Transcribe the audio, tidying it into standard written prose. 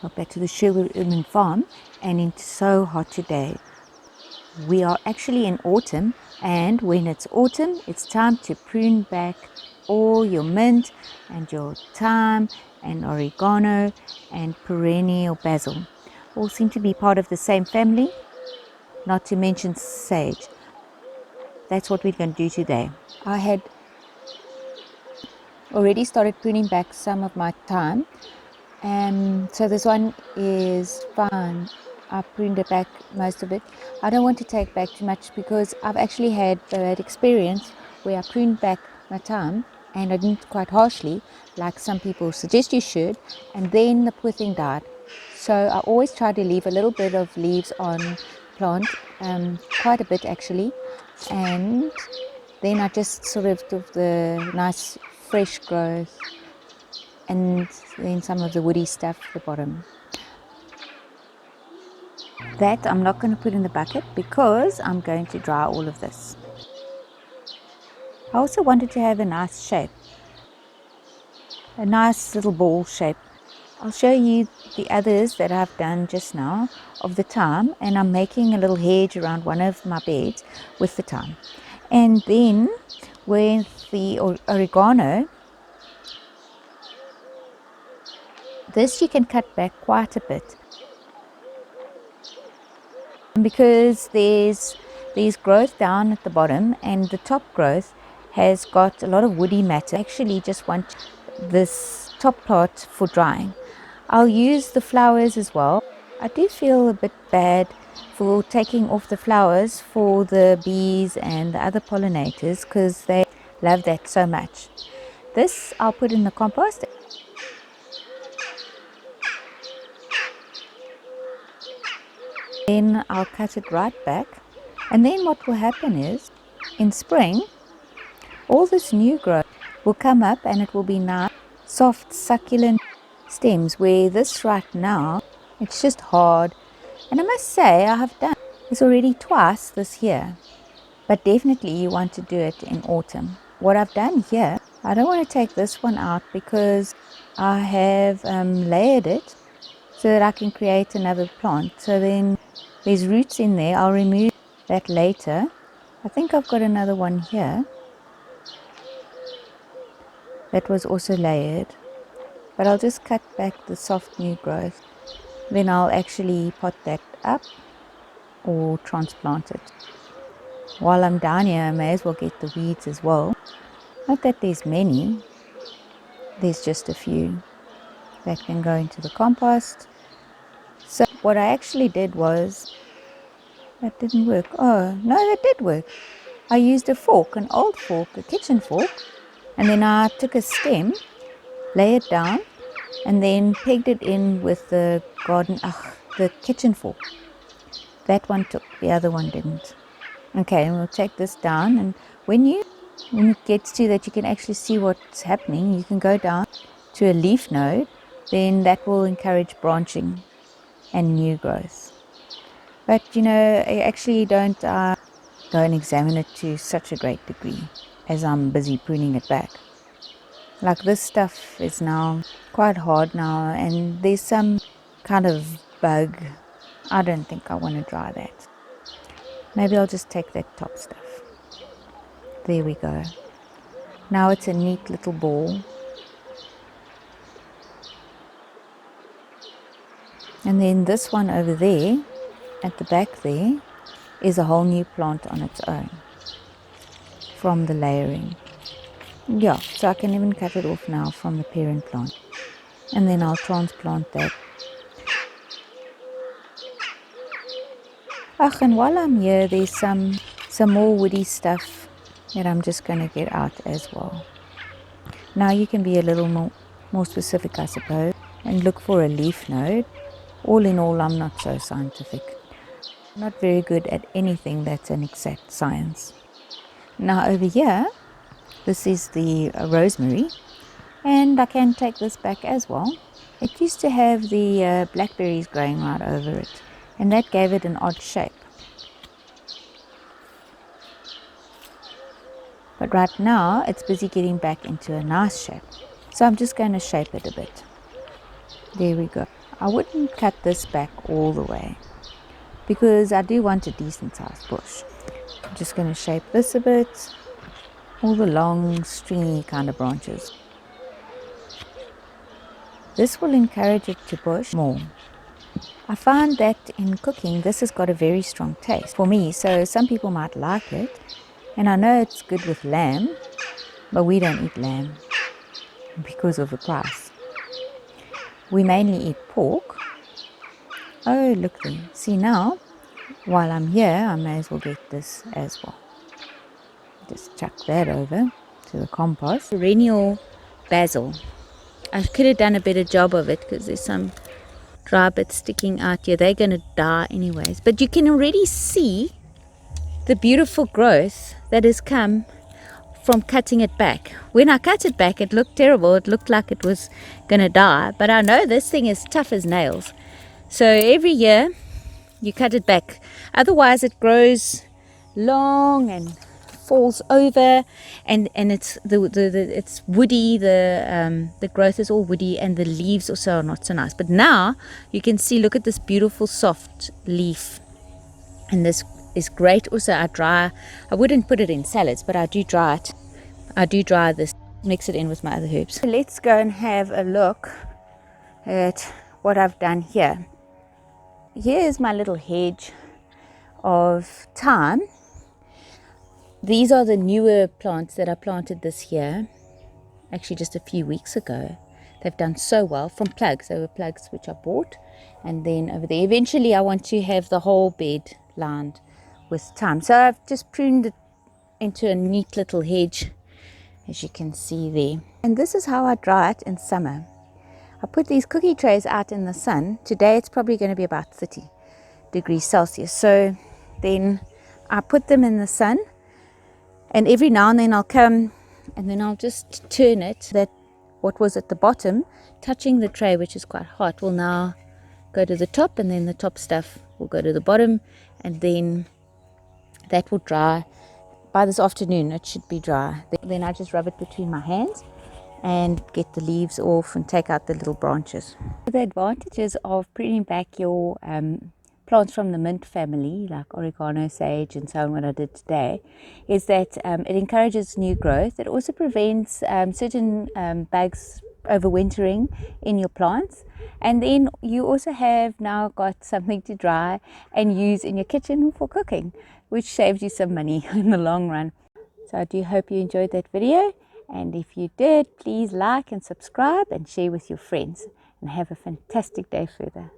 back to the Sherwood farm, and it's so hot today. We are actually in autumn, and when it's autumn, it's time to prune back all your mint and your thyme and oregano and perennial basil. All seem to be part of the same family, not to mention sage. That's what we're going to do today. I had already started pruning back some of my thyme, and so this one is fine. I pruned it back, most of it. I don't want to take back too much because I've actually had that experience where I pruned back my thyme and I didn't quite harshly, like some people suggest you should, and then the poor thing died. So I always try to leave a little bit of leaves on plant, quite a bit actually, and then I just sort of do the nice fresh growth and then some of the woody stuff at the bottom. That I'm not going to put in the bucket because I'm going to dry all of this. I also wanted to have a nice shape, a nice little ball shape. I'll show you the others that I've done just now of the thyme, and I'm making a little hedge around one of my beds with the thyme. And then with the oregano, this you can cut back quite a bit, because there's growth down at the bottom and the top growth has got a lot of woody matter. I actually just want this top part for drying. I'll use the flowers as well. I do feel a bit bad for taking off the flowers for the bees and the other pollinators because they love that so much. This I'll put in the compost. Then I'll cut it right back, and then what will happen is in spring all this new growth will come up and it will be nice soft succulent stems, where this right now it's just hard. And I must say I have done this already twice this year, but definitely you want to do it in autumn. What I've done here, I don't want to take this one out because I have layered it so that I can create another plant. So then there's roots in there. I'll remove that later. I think I've got another one here that was also layered, but I'll just cut back the soft new growth. Then I'll actually pot that up or transplant it. While I'm down here, I may as well get the weeds as well. Not that there's many, there's just a few that can go into the compost. So what I actually did was, that didn't work. Oh, no, that did work. I used a fork, an old fork, a kitchen fork, and then I took a stem, lay it down, and then pegged it in with the the kitchen fork. That one took, the other one didn't. Okay, and we'll take this down, and when it gets to that you can actually see what's happening, you can go down to a leaf node, then that will encourage branching and new growth. But I actually don't go and examine it to such a great degree as I'm busy pruning it back. Like this stuff is now quite hard now, and there's some kind of bug. I don't think I want to dry that. Maybe I'll just take that top stuff. There we go. Now it's a neat little ball. And then this one over there, at the back there, is a whole new plant on its own from the layering. Yeah, so I can even cut it off now from the parent plant. And then I'll transplant that. And while I'm here, there's some more woody stuff that I'm just going to get out as well. Now you can be a little more specific, I suppose, and look for a leaf node. All in all, I'm not so scientific. I'm not very good at anything that's an exact science. Now over here, this is the rosemary, and I can take this back as well. It used to have the blackberries growing right over it, and that gave it an odd shape. But right now, it's busy getting back into a nice shape. So I'm just going to shape it a bit. There we go. I wouldn't cut this back all the way because I do want a decent sized bush. I'm just going to shape this a bit, all the long stringy kind of branches. This will encourage it to bush more. I find that in cooking this has got a very strong taste for me, so some people might like it, and I know it's good with lamb, but we don't eat lamb because of the price. We mainly eat pork. Oh, look there. See now, while I'm here, I may as well get this as well. Just chuck that over to the compost. Perennial basil. I could have done a better job of it because there's some dry bits sticking out here. They're going to die anyways. But you can already see the beautiful growth that has come from cutting it back. When I cut it back, it looked terrible. It looked like it was going to die. But I know this thing is tough as nails. So every year you cut it back. Otherwise it grows long and falls over, and it's it's woody. The growth is all woody, and the leaves also are not so nice. But now you can see, look at this beautiful soft leaf, and this is great. Also I wouldn't put it in salads, but I do dry it. I do dry this, mix it in with my other herbs. So let's go and have a look at what I've done here. Here's my little hedge of thyme. These are the newer plants that I planted this year, actually just a few weeks ago. They've done so well from plugs. They were plugs which I bought, and then over there eventually I want to have the whole bed lined with thyme. So I've just pruned it into a neat little hedge, as you can see there. And this is how I dry it in summer. I put these cookie trays out in the sun. Today it's probably going to be about 30 degrees Celsius. So then I put them in the sun, and every now and then I'll come and then I'll just turn it, that what was at the bottom touching the tray, which is quite hot, will now go to the top, and then the top stuff will go to the bottom, and then that will dry. By this afternoon it should be dry. Then I just rub it between my hands and get the leaves off and take out the little branches. The advantages of pruning back your plants from the mint family, like oregano, sage and so on, what I did today, is that it encourages new growth. It also prevents certain bugs overwintering in your plants, and then you also have now got something to dry and use in your kitchen for cooking, which saves you some money in the long run. So I do hope you enjoyed that video, and if you did, please like and subscribe and share with your friends, and have a fantastic day further.